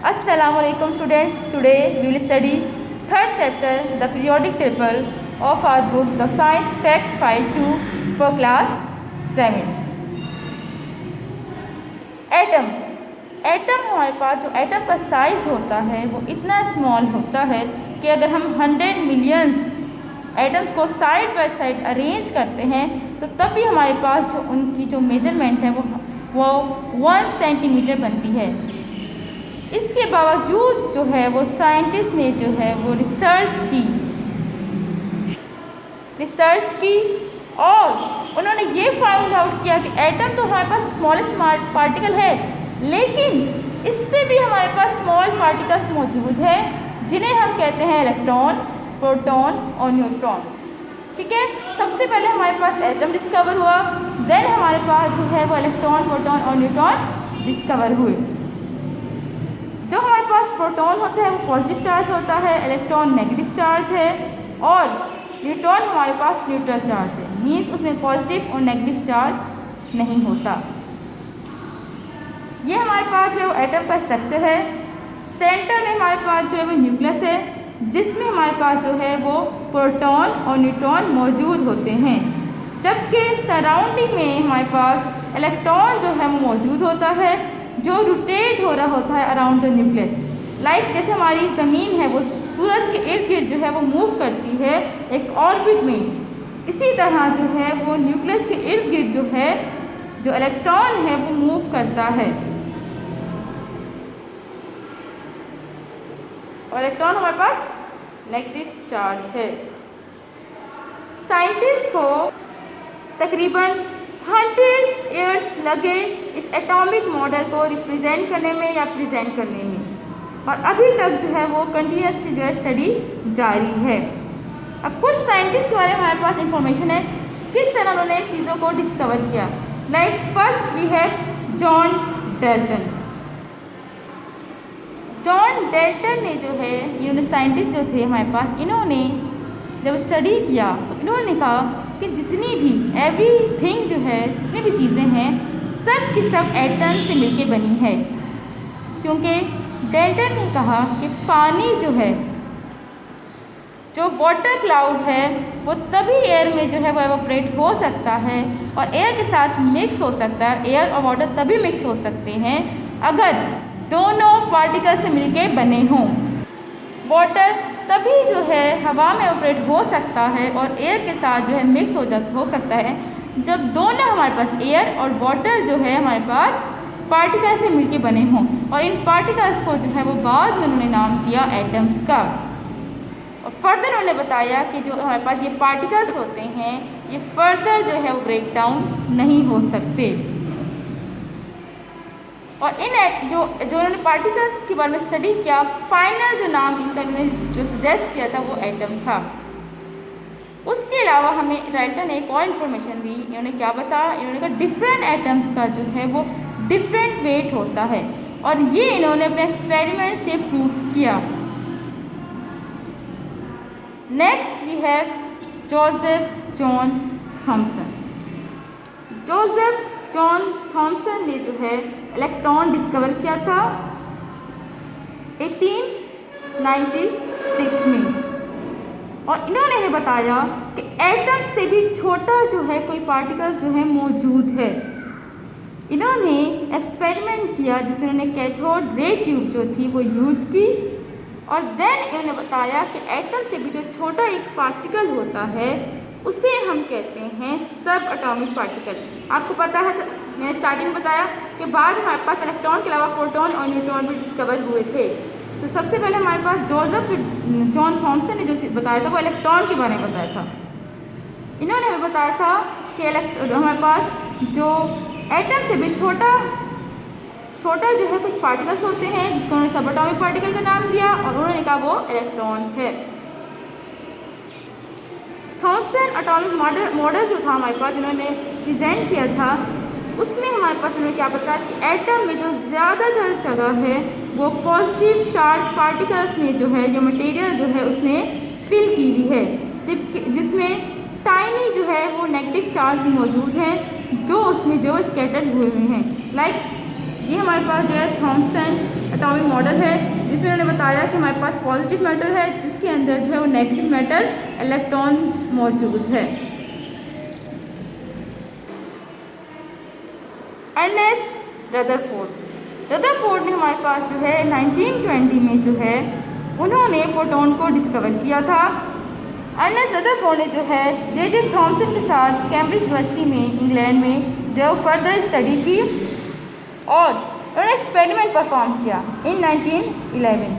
Assalamualaikum students. Today we will study third chapter, the periodic table of our book, the Science Fact File 2 for class 7. Atom हमारे पास जो atom का size होता है वो इतना small होता है कि अगर हम 100 मिलियंस एटम्स को साइड बाय साइड अरेंज करते हैं तो तब भी हमारे पास जो उनकी जो मेजरमेंट है वो 1 सेंटीमीटर बनती है। इसके बावजूद जो है वो साइंटिस्ट ने जो है वो रिसर्च की और उन्होंने ये फाइंड आउट किया कि एटम तो हमारे पास स्मॉलेस्ट पार्टिकल है, लेकिन इससे भी हमारे पास स्मॉल पार्टिकल्स मौजूद हैं जिन्हें हम कहते हैं इलेक्ट्रॉन, प्रोटॉन और न्यूट्रॉन। ठीक है, सबसे पहले हमारे पास एटम डिस्कवर हुआ, देन हमारे पास जो है वो इलेक्ट्रॉन, प्रोटॉन और न्यूट्रॉन डिस्कवर हुए। जो हमारे पास प्रोटॉन होता है वो पॉजिटिव चार्ज होता है, इलेक्ट्रॉन नेगेटिव चार्ज है और न्यूट्रॉन हमारे पास न्यूट्रल चार्ज है, मीन्स उसमें पॉजिटिव और नेगेटिव चार्ज नहीं होता। ये हमारे पास जो एटम का स्ट्रक्चर है, सेंटर में हमारे पास जो है वो न्यूक्लियस है जिसमें हमारे पास जो है वो प्रोटॉन और न्यूट्रॉन मौजूद होते हैं, जबकि सराउंडिंग में हमारे पास इलेक्ट्रॉन जो है वो मौजूद होता है जो रोटेट हो रहा होता है अराउंड द न्यूक्लियस। लाइक जैसे हमारी ज़मीन है वो सूरज के इर्द गिर्द जो है वो मूव करती है एक ऑर्बिट में, इसी तरह जो है वो न्यूक्लियस के इर्द गिर्द जो है जो इलेक्ट्रॉन है वो मूव करता है और इलेक्ट्रॉन हमारे पास नेगेटिव चार्ज है। साइंटिस्ट को तकरीबन 100 ईयर्स लगे इस एटॉमिक मॉडल को रिप्रेजेंट करने में या प्रेजेंट करने में, और अभी तक जो है वो कंटिन्यूसली जो है स्टडी जारी है। अब कुछ साइंटिस्ट के बारे में हमारे पास इंफॉर्मेशन है किस तरह उन्होंने चीज़ों को डिस्कवर किया। Like first we have John Dalton. John Dalton ने जो है, इन्होंने साइंटिस्ट जो थे हमारे पास, इन्होंने जब स्टडी किया तो इन्होंने कहा कि जितनी भी एवरीथिंग जो है, जितनी भी चीज़ें हैं सब की सब एटम से मिलके बनी है, क्योंकि डाल्टन ने कहा कि पानी जो है, जो वाटर क्लाउड है, वो तभी एयर में जो है वो एवापोरेट हो सकता है और एयर के साथ मिक्स हो सकता है। एयर और वाटर तभी मिक्स हो सकते हैं अगर दोनों पार्टिकल से मिलके बने हों। वाटर तभी जो है हवा में एवापोरेट हो सकता है और एयर के साथ जो है मिक्स हो सकता है जब दोनों हमारे पास एयर और वाटर जो है हमारे पास पार्टिकल से मिलके बने हों, और इन पार्टिकल्स को जो है वो बाद में उन्होंने नाम दिया एटम्स का। और फर्दर उन्होंने बताया कि जो हमारे पास ये पार्टिकल्स होते हैं ये फर्दर जो है वो ब्रेक डाउन नहीं हो सकते, और इन जो उन्होंने पार्टिकल्स के बारे में स्टडी किया, फाइनल जो नाम इनका इन्होंने जो सजेस्ट किया था वो एटम था। उसके अलावा हमें डाल्टन ने एक और इन्फॉर्मेशन दी। इन्होंने क्या बताया, इन्होंने कहा डिफरेंट एटम्स का जो है वो डिफरेंट वेट होता है, और ये इन्होंने अपने एक्सपेरिमेंट से प्रूव किया। Next we have Joseph John Thomson. Joseph John Thomson ने जो है इलेक्ट्रॉन डिस्कवर किया था 1896 में, और इन्होंने हमें बताया कि एटम से भी छोटा जो है कोई पार्टिकल जो है मौजूद है। इन्होंने एक्सपेरिमेंट किया जिसमें उन्होंने कैथोड रे ट्यूब जो थी वो यूज़ की, और देन इन्होंने बताया कि एटम से भी जो छोटा एक पार्टिकल होता है उसे हम कहते हैं सब एटॉमिक पार्टिकल। आपको पता है, मैंने स्टार्टिंग में बताया कि बाद में हमारे पास इलेक्ट्रॉन के अलावा प्रोटॉन और न्यूट्रॉन भी डिस्कवर हुए थे। तो सबसे पहले हमारे पास जोसेफ जॉन थॉमसन ने जो बताया था वो इलेक्ट्रॉन के बारे में बताया था। इन्होंने हमें बताया था कि हमारे पास जो एटम से भी छोटा जो है कुछ पार्टिकल्स होते हैं जिसको उन्होंने सब एटॉमिक पार्टिकल का नाम दिया, और उन्होंने कहा वो इलेक्ट्रॉन है। थॉमसन एटॉमिक मॉडल जो था हमारे पास जिन्होंने प्रेजेंट किया था, उसमें हमारे पास उन्होंने क्या बताया कि एटम में जो ज़्यादातर जगह है वो पॉजिटिव चार्ज पार्टिकल्स ने जो है, जो मटेरियल जो है उसने फिल की हुई है, जिसमें टाइनी जो है वो नेगेटिव चार्ज मौजूद हैं जो उसमें जो स्कैटर्ड हुए हैं। लाइक ये हमारे पास जो है थॉमसन एटॉमिक मॉडल है जिसमें उन्होंने बताया कि हमारे पास पॉजिटिव मैटर है जिसके अंदर जो है वो नेगेटिव मैटर इलेक्ट्रॉन मौजूद है। अर्नेस्ट रदरफोर्ड ने हमारे पास जो है 1920 में जो है उन्होंने प्रोटॉन को डिस्कवर किया था। अर्नेस्ट रदरफोर्ड ने जो है जे थॉमसन के साथ कैम्ब्रिज यूनिवर्सिटी में इंग्लैंड में जो फर्दर स्टडी की और उन्होंने एक्सपेरिमेंट परफॉर्म किया इन 1911।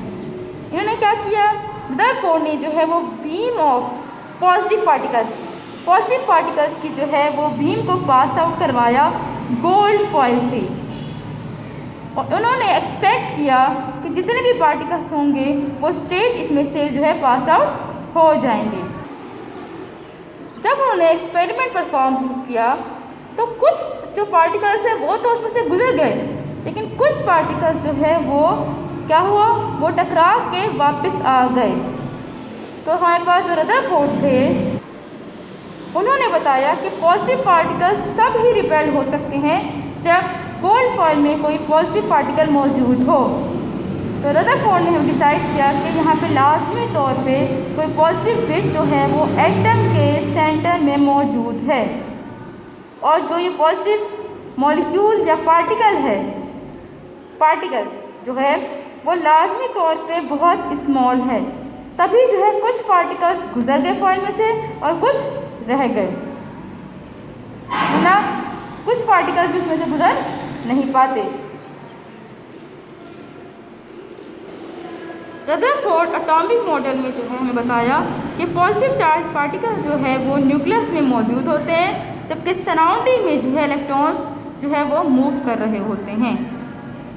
इन्होंने क्या किया, रदरफोर्ड ने जो है वो बीम ऑफ पॉजिटिव पार्टिकल्स की जो है वो बीम को पास आउट करवाया गोल्ड फॉइल से, और उन्होंने एक्सपेक्ट किया कि जितने भी पार्टिकल्स होंगे वो स्ट्रेट इसमें से जो है पास आउट हो जाएंगे। जब उन्होंने एक्सपेरिमेंट परफॉर्म किया तो कुछ जो पार्टिकल्स थे वो तो उसमें से गुजर गए, लेकिन कुछ पार्टिकल्स जो है वो क्या हुआ, वो टकरा के वापस आ गए। तो हमारे पास जो रदरफोर्ड थे उन्होंने बताया कि पॉजिटिव पार्टिकल्स तब ही रिपेल हो सकते हैं जब गोल्ड फॉइल में कोई पॉजिटिव पार्टिकल मौजूद हो। तो रदरफोर्ड ने हम डिसाइड किया कि यहाँ पे लाजमी तौर पे कोई पॉजिटिव बिट जो है वो एटम के सेंटर में मौजूद है, और जो ये पॉजिटिव मॉलिक्यूल या पार्टिकल जो है वो लाजमी तौर पे बहुत स्मॉल है, तभी जो है कुछ पार्टिकल्स गुजर गए फॉइल में से और कुछ रह गए, ना कुछ पार्टिकल्स भी उसमें से गुजर नहीं पाते। रदरफोर्ड एटॉमिक मॉडल में जो है हमें बताया कि पॉजिटिव चार्ज पार्टिकल जो है वो न्यूक्लियस में मौजूद होते हैं, जबकि सराउंडिंग में जो है इलेक्ट्रॉन्स जो है वो मूव कर रहे होते हैं।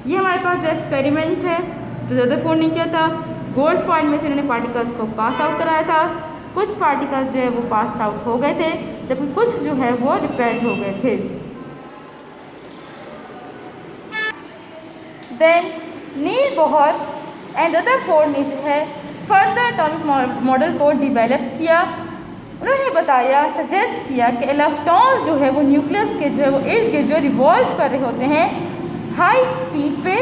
ये हमारे पास जो एक्सपेरिमेंट है जो रदरफोर्ड ने किया था, गोल्ड फॉइल में से उन्होंने पार्टिकल्स को पास आउट कराया था। कुछ पार्टिकल्स जो है वो पास आउट हो गए थे, जबकि कुछ जो है वो रिपेल्ड हो गए थे। Then Niels Bohr and Rutherford ने जो है फर्दर एटॉमिक मॉडल को डेवलप किया। उन्होंने बताया, सजेस्ट किया कि इलेक्ट्रॉन्स जो है वो न्यूक्लियस के जो है वो इर्द गिर्द जो रिवॉल्व कर रहे होते हैं हाई स्पीड पे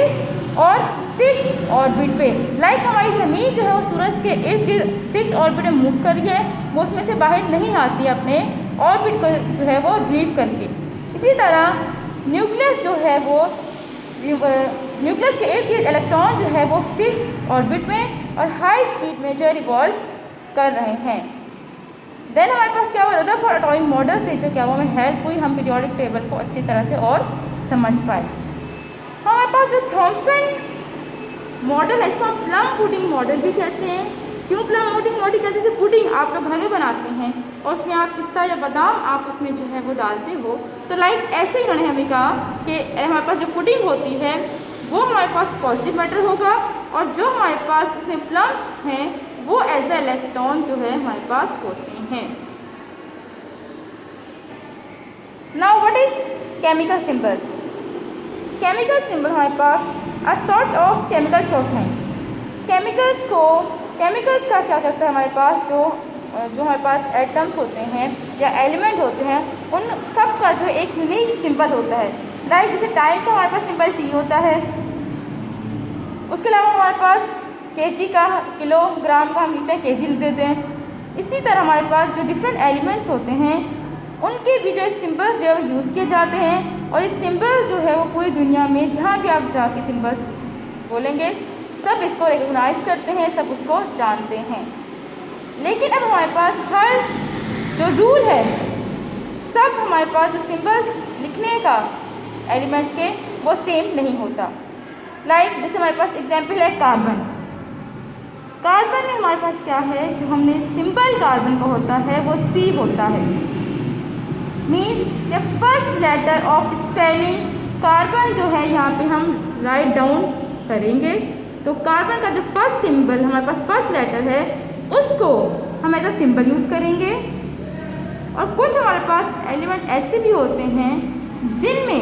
और फिक्स ऑर्बिट पे। लाइक हमारी ज़मीन जो है वो सूरज के इर्द गिर्द फिक्स ऑर्बिट में मूव कर रही है, वो उसमें से बाहर नहीं आती है अपने ऑर्बिट को जो है वो ड्रीव करके। इसी तरह न्यूक्लियस जो है वो न्यूक्लियस के इर्द गिर्द इलेक्ट्रॉन जो है वो फिक्स ऑर्बिट में और हाई स्पीड में जो है रिवॉल्व कर रहे हैं। देन हमारे पास क्या हुआ, रदरफोर्ड एटॉमिक मॉडल से जो क्या हुआ हमें हेल्प हुई, हम पीरियोडिक टेबल को अच्छी तरह से और समझ पाए। हमारे पास जो थॉमसन मॉडल है इसको हम प्लम पुडिंग मॉडल भी कहते हैं। क्यों प्लम पुडिंग मॉडल कहते हैं? जैसे पुडिंग आप लोग घर में बनाते हैं और उसमें आप पिस्ता या बादाम आप उसमें जो है वो डालते हो, तो लाइक ऐसे ही उन्होंने हमें कहा कि हमारे पास जो पुडिंग होती है वो हमारे पास पॉजिटिव मैटर होगा, और जो हमारे पास उसमें प्लम्स हैं वो एज ए इलेक्ट्रॉन जो है हमारे पास होते हैं। Now what is chemical symbols? Chemical symbol हमारे पास a sort of chemical short है। केमिकल्स का क्या करता है, हमारे पास जो हमारे पास एटम्स होते हैं या एलिमेंट होते हैं उन सब का जो एक यूनिक सिंबल होता है। लाइक जैसे टाइम का हमारे पास सिंबल टी होता है, उसके अलावा हमारे पास केजी का, किलोग्राम का हम लिखते हैं केजी लिख देते हैं। इसी तरह हमारे पास जो डिफरेंट एलिमेंट्स होते हैं उनके भी जो सिंबल्स जो है यूज़ किए जाते हैं, और इस सिंबल जो है वो पूरी दुनिया में जहाँ भी आप जाके सिंबल्स बोलेंगे सब इसको रिकॉग्नाइज करते हैं, सब उसको जानते हैं। लेकिन अब हमारे पास हर जो रूल है, सब हमारे पास जो सिंबल्स लिखने का एलिमेंट्स के वो सेम नहीं होता। लाइक जैसे हमारे पास एग्जांपल है कार्बन में हमारे पास क्या है, जो हमने सिंबल कार्बन का होता है वो C होता है। Means the first letter of spelling carbon जो है यहाँ पे हम राइट डाउन करेंगे, तो कार्बन का जो फर्स्ट सिंबल हमारे पास फर्स्ट लेटर है उसको हम एज अ सिंबल यूज़ करेंगे। और कुछ हमारे पास एलिमेंट ऐसे भी होते हैं जिनमें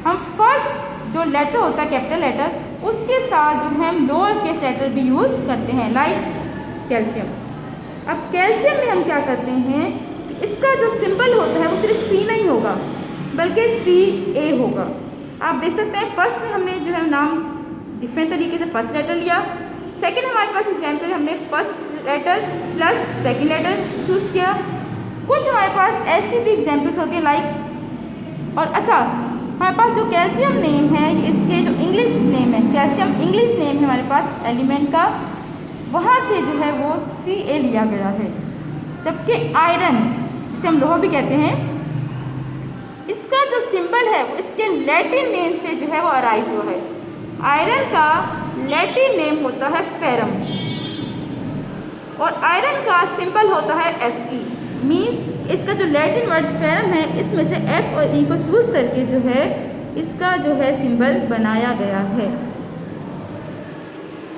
हम फर्स्ट जो लेटर होता है कैपिटल लेटर उसके साथ जो है हम लोअर केस लेटर भी यूज़ करते हैं, लाइक कैल्शियम। अब कैल्शियम में हम क्या करते हैं कि इसका जो सिंबल होता है वो सिर्फ C नहीं होगा बल्कि CA होगा। आप देख सकते हैं फर्स्ट में हमने जो है नाम डिफरेंट तरीके से फर्स्ट लेटर लिया। सेकंड हमारे पास एग्जाम्पल हमने first letter plus second letter choose किया। कुछ हमारे पास ऐसी भी एग्जाम्पल्स होती हैं लाइक, और अच्छा हमारे पास जो कैल्शियम नेम है, इसके जो इंग्लिश नेम है, कैल्शियम इंग्लिश नेम है हमारे पास एलिमेंट का, वहाँ से जो है वो Ca लिया गया है। जबकि आयरन, जिसे हम लोहा भी कहते हैं, इसका जो सिंबल है वो इसके लैटिन नेम से जो है वो अराइज हुआ है। आयरन का लैटिन नेम होता है फेरम और आयरन का सिंबल होता है Fe। मीन्स इसका जो लैटिन वर्ड फेरम है, इसमें से F और E को चूज़ करके जो है इसका जो है सिंबल बनाया गया है।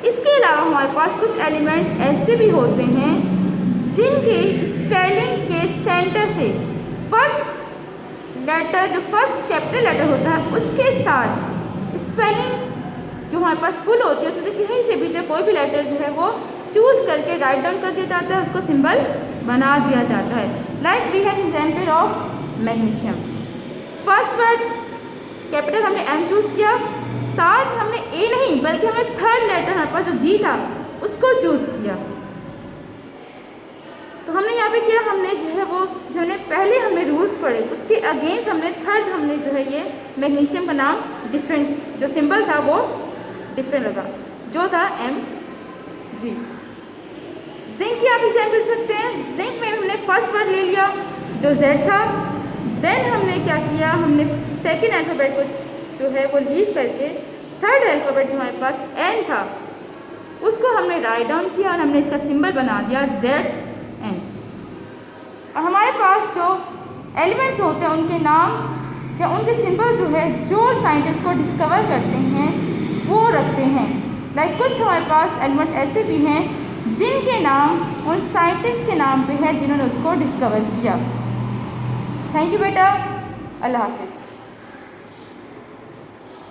इसके अलावा हमारे पास कुछ एलिमेंट्स ऐसे भी होते हैं जिनके स्पेलिंग के सेंटर से फर्स्ट लेटर, जो फर्स्ट कैपिटल लेटर होता है, उसके साथ स्पेलिंग जो हमारे पास फुल होती है उसमें से कहीं से भी जो कोई भी लेटर जो है वो चूज़ करके राइट डाउन कर दिया जाता है, उसको सिंबल बना दिया जाता है। Like we have example of magnesium. First word capital हमने M चूज़ किया, साथ में हमने A नहीं बल्कि हमने थर्ड लेटर हमारे पास जो G था उसको चूज़ किया। तो हमने यहाँ पे किया, हमने जो है वो जो हमने पहले हमने रूल्स पढ़े उसके अगेंस्ट हमने थर्ड हमने जो है ये मैग्नीशियम का नाम डिफरेंट, जो सिंबल था वो डिफरेंट लगा, जो था Mg। जिंक की आप एग्जाम्पल सकते हैं। जिंक में हमने फर्स्ट वर्ड ले लिया जो Z था, देन हमने क्या किया, हमने सेकेंड अल्फ़ाबेट को जो है वो लीव करके थर्ड अल्फ़ाबेट जो हमारे पास N था उसको हमने राइट डाउन किया और हमने इसका सिंबल बना दिया Zn। और हमारे पास जो एलिमेंट्स होते हैं उनके नाम या उनके सिंबल जो है जो साइंटिस्ट को डिस्कवर करते हैं वो रखते हैं। लाइक कुछ हमारे पास एलिमेंट्स ऐसे भी हैं जिनके नाम उन साइंटिस्ट के नाम पे है जिन्होंने उसको डिस्कवर किया। थैंक यू बेटा, अल्लाह हाफिज़।